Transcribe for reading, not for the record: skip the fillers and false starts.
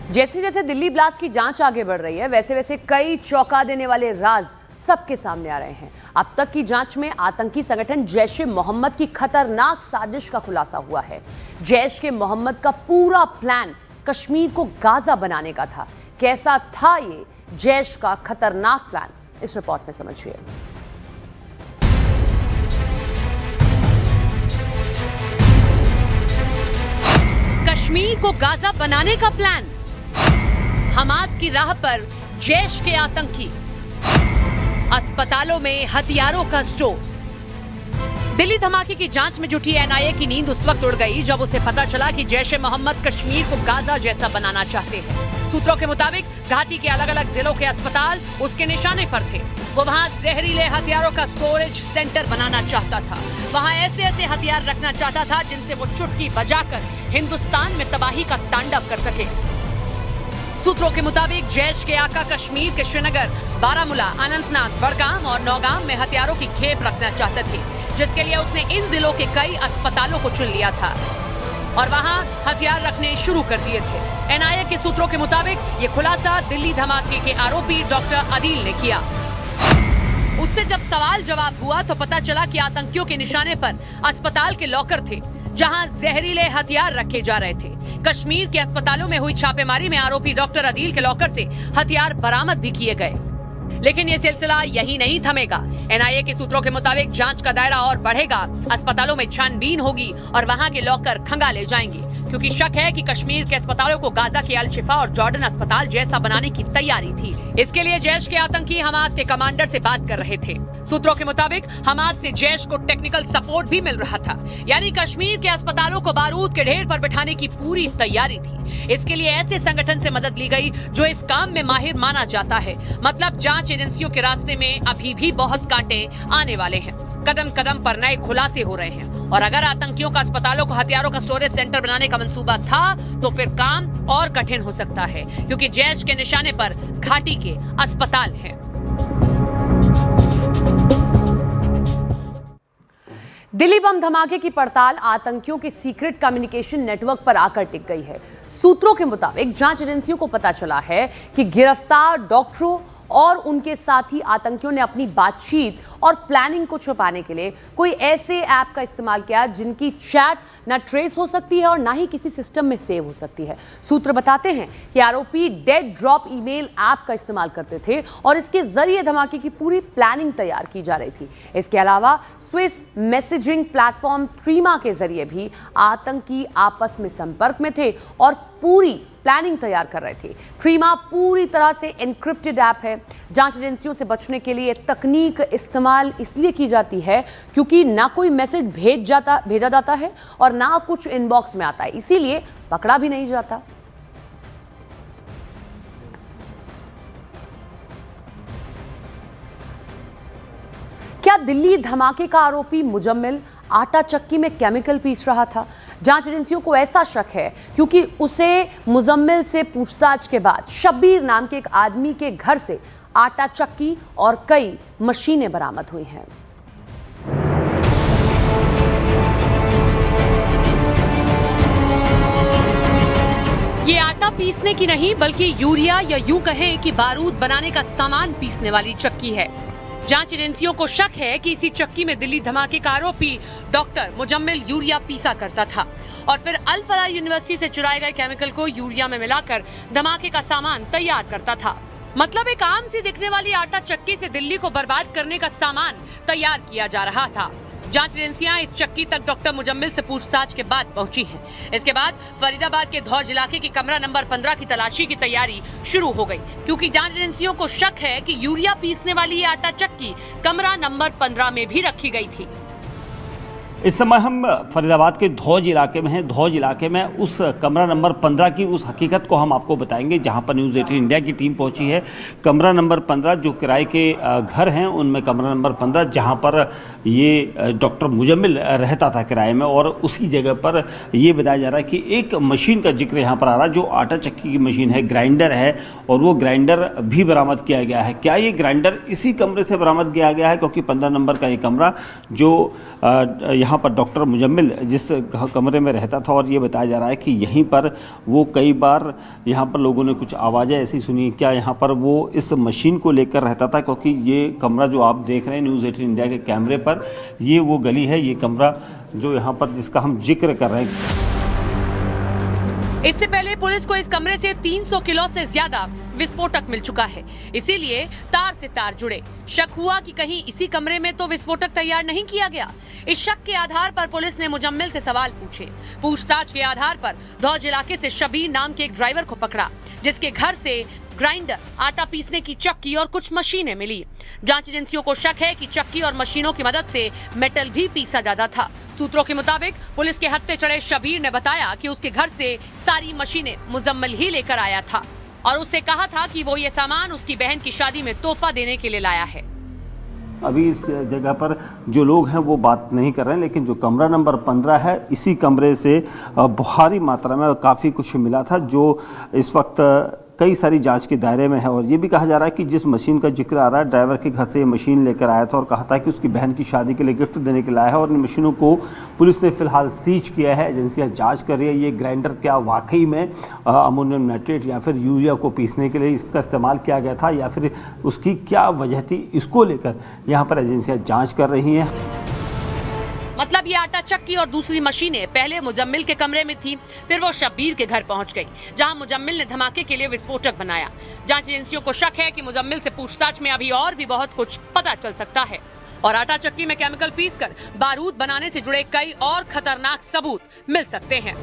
जैसे जैसे दिल्ली ब्लास्ट की जांच आगे बढ़ रही है, वैसे वैसे कई चौंका देने वाले राज सबके सामने आ रहे हैं। अब तक की जांच में आतंकी संगठन जैश ए मोहम्मद की खतरनाक साजिश का खुलासा हुआ है। जैश के मोहम्मद का पूरा प्लान कश्मीर को गाजा बनाने का था। कैसा था ये जैश का खतरनाक प्लान, इस रिपोर्ट में समझिए। कश्मीर को गाजा बनाने का प्लान, हमास की राह पर जैश के आतंकी, अस्पतालों में हथियारों का स्टोर। दिल्ली धमाके की जांच में जुटी एनआईए की नींद उस वक्त उड़ गई जब उसे पता चला कि जैश ए मोहम्मद कश्मीर को गाजा जैसा बनाना चाहते हैं। सूत्रों के मुताबिक घाटी के अलग अलग जिलों के अस्पताल उसके निशाने पर थे। वो वहां जहरीले हथियारों का स्टोरेज सेंटर बनाना चाहता था। वहां ऐसे ऐसे हथियार रखना चाहता था जिनसे वो चुटकी बजाकर हिंदुस्तान में तबाही का तांडव कर सके। सूत्रों के मुताबिक जैश के आका कश्मीर के श्रीनगर, बारामूला, अनंतनाग, बड़गाम और नौगाम में हथियारों की खेप रखना चाहते थे, जिसके लिए उसने इन जिलों के कई अस्पतालों को चुन लिया था और वहां हथियार रखने शुरू कर दिए थे। एनआईए के सूत्रों के मुताबिक ये खुलासा दिल्ली धमाके के आरोपी डॉक्टर अदील ने किया। उससे जब सवाल जवाब हुआ तो पता चला कि आतंकियों के निशाने पर अस्पताल के लॉकर थे, जहां जहरीले हथियार रखे जा रहे थे। कश्मीर के अस्पतालों में हुई छापेमारी में आरोपी डॉक्टर अदील के लॉकर से हथियार बरामद भी किए गए। लेकिन ये सिलसिला यही नहीं थमेगा। एनआईए के सूत्रों के मुताबिक जांच का दायरा और बढ़ेगा। अस्पतालों में छानबीन होगी और वहां के लॉकर खंगाले जाएंगे, क्योंकि शक है कि कश्मीर के अस्पतालों को गाजा के अल शिफा और जॉर्डन अस्पताल जैसा बनाने की तैयारी थी। इसके लिए जैश के आतंकी हमास के कमांडर से बात कर रहे थे। सूत्रों के मुताबिक हमास से जैश को टेक्निकल सपोर्ट भी मिल रहा था, यानी कश्मीर के अस्पतालों को बारूद के ढेर पर बिठाने की पूरी तैयारी थी। इसके लिए ऐसे संगठन से मदद ली गई जो इस काम में माहिर माना जाता है। मतलब जांच एजेंसियों के रास्ते में अभी भी बहुत कांटे आने वाले हैं। कदम कदम पर नए खुलासे हो रहे हैं और अगर आतंकियों का अस्पतालों को हथियारों का स्टोरेज सेंटर बनाने का मंसूबा था तो फिर काम और कठिन हो सकता है, क्योंकि जैश के निशाने पर घाटी के अस्पताल हैं। दिल्ली बम धमाके की पड़ताल आतंकियों के सीक्रेट कम्युनिकेशन नेटवर्क पर आकर टिक गई है। सूत्रों के मुताबिक जांच एजेंसियों को पता चला है कि गिरफ्तार डॉक्टरों और उनके साथी आतंकियों ने अपनी बातचीत और प्लानिंग को छुपाने के लिए कोई ऐसे ऐप का इस्तेमाल किया जिनकी चैट न ट्रेस हो सकती है और ना ही किसी सिस्टम में सेव हो सकती है। सूत्र बताते हैं कि आरोपी डेड ड्रॉप ईमेल ऐप का इस्तेमाल करते थे और इसके जरिए धमाके की पूरी प्लानिंग तैयार की जा रही थी। इसके अलावा स्विस मैसेजिंग प्लेटफॉर्म थ्रीमा के जरिए भी आतंकी आपस में संपर्क में थे और पूरी प्लानिंग तैयार कर रहे थे। थ्रीमा पूरी तरह से एन्क्रिप्टेड ऐप है। जांच एजेंसियों से बचने के लिए तकनीक इस्तेमाल इसलिए की जाती है क्योंकि ना कोई मैसेज भेजा जाता है और ना कुछ इनबॉक्स में आता है, इसीलिए पकड़ा भी नहीं जाता। क्या दिल्ली धमाके का आरोपी मुजम्मिल आटा चक्की में केमिकल पीस रहा था? जांच एजेंसियों को ऐसा शक है क्योंकि उसे मुजम्मिल से पूछताछ के बाद शब्बीर नाम के एक आदमी के घर से आटा चक्की और कई मशीनें बरामद हुई हैं। ये आटा पीसने की नहीं बल्कि यूरिया या यूं कहें कि बारूद बनाने का सामान पीसने वाली चक्की है। जांच एजेंसियों को शक है कि इसी चक्की में दिल्ली धमाके का आरोपी डॉक्टर मुजम्मिल यूरिया पीसा करता था और फिर अल फलाह यूनिवर्सिटी से चुराए गए केमिकल को यूरिया में मिलाकर धमाके का सामान तैयार करता था। मतलब एक आम सी दिखने वाली आटा चक्की से दिल्ली को बर्बाद करने का सामान तैयार किया जा रहा था। जांच एजेंसियां इस चक्की तक डॉक्टर मुजम्मिल से पूछताछ के बाद पहुंची हैं। इसके बाद फरीदाबाद के धौज इलाके की कमरा नंबर 15 की तलाशी की तैयारी शुरू हो गई, क्योंकि जांच एजेंसियों को शक है कि यूरिया पीसने वाली ये आटा चक्की कमरा नंबर 15 में भी रखी गई थी। इस समय हम फरीदाबाद के धौज इलाके में हैं। धौज इलाके में उस कमरा नंबर 15 की उस हकीकत को हम आपको बताएंगे जहां पर न्यूज़ 18 इंडिया की टीम पहुंची है। कमरा नंबर 15 जो किराए के घर हैं उनमें कमरा नंबर 15 जहां पर ये डॉक्टर मुजम्मिल रहता था किराए में, और उसी जगह पर ये बताया जा रहा है कि एक मशीन का जिक्र यहाँ पर आ रहा है जो आटा चक्की की मशीन है, ग्राइंडर है, और वो ग्राइंडर भी बरामद किया गया है। क्या ये ग्राइंडर इसी कमरे से बरामद किया गया है? क्योंकि 15 नंबर का ये कमरा जो यहाँ यहाँ पर डॉक्टर मुजम्मिल जिस कमरे में रहता था, और ये बताया जा रहा है कि यहीं पर वो कई बार यहाँ पर लोगों ने कुछ आवाज़ें ऐसी सुनी, क्या यहाँ पर वो इस मशीन को लेकर रहता था, क्योंकि ये कमरा जो आप देख रहे हैं न्यूज़ 18 इंडिया के कैमरे पर, ये वो गली है, ये कमरा जो यहाँ पर जिसका हम जिक्र कर रहे हैं। इससे पहले पुलिस को इस कमरे से 300 किलो से ज्यादा विस्फोटक मिल चुका है, इसीलिए तार से तार जुड़े। शक हुआ कि कहीं इसी कमरे में तो विस्फोटक तैयार नहीं किया गया। इस शक के आधार पर पुलिस ने मुजम्मिल से सवाल पूछे। पूछताछ के आधार पर धौज इलाके से शबीर नाम के एक ड्राइवर को पकड़ा, जिसके घर से ग्राइंडर, आटा पीसने की चक्की और कुछ मशीनें मिली। जांच एजेंसियों को शक है कि चक्की और मशीनों की मदद से मेटल भी पीसा जाता था। सूत्रों के मुताबिक पुलिस के हत्थे चढ़े शबीर ने बताया कि उसके घर से सारी मशीनें मुजम्मिल ही लेकर आया था और उससे कहा था कि वो ये सामान उसकी बहन की शादी में तोहफा देने के लिए लाया है। अभी इस जगह पर जो लोग हैं वो बात नहीं कर रहे हैं, लेकिन जो कमरा नंबर 15 है, इसी कमरे से भारी मात्रा में काफ़ी कुछ मिला था, जो इस वक्त कई सारी जांच के दायरे में है। और ये भी कहा जा रहा है कि जिस मशीन का जिक्र आ रहा है, ड्राइवर के घर से ये मशीन लेकर आया था और कहा था कि उसकी बहन की शादी के लिए गिफ्ट देने के लिए आया है। और इन मशीनों को पुलिस ने फिलहाल सीज किया है, एजेंसियां जांच कर रही है। ये ग्राइंडर क्या वाकई में अमोनियम नाइट्रेट या फिर यूरिया को पीसने के लिए इसका इस्तेमाल किया गया था, या फिर उसकी क्या वजह थी, इसको लेकर यहाँ पर एजेंसियाँ जाँच कर रही हैं। मतलब ये आटा चक्की और दूसरी मशीनें पहले मुजम्मिल के कमरे में थी, फिर वो शब्बीर के घर पहुंच गई, जहां मुजम्मिल ने धमाके के लिए विस्फोटक बनाया। जांच एजेंसियों को शक है कि मुजम्मिल से पूछताछ में अभी और भी बहुत कुछ पता चल सकता है और आटा चक्की में केमिकल पीसकर बारूद बनाने से जुड़े कई और खतरनाक सबूत मिल सकते हैं।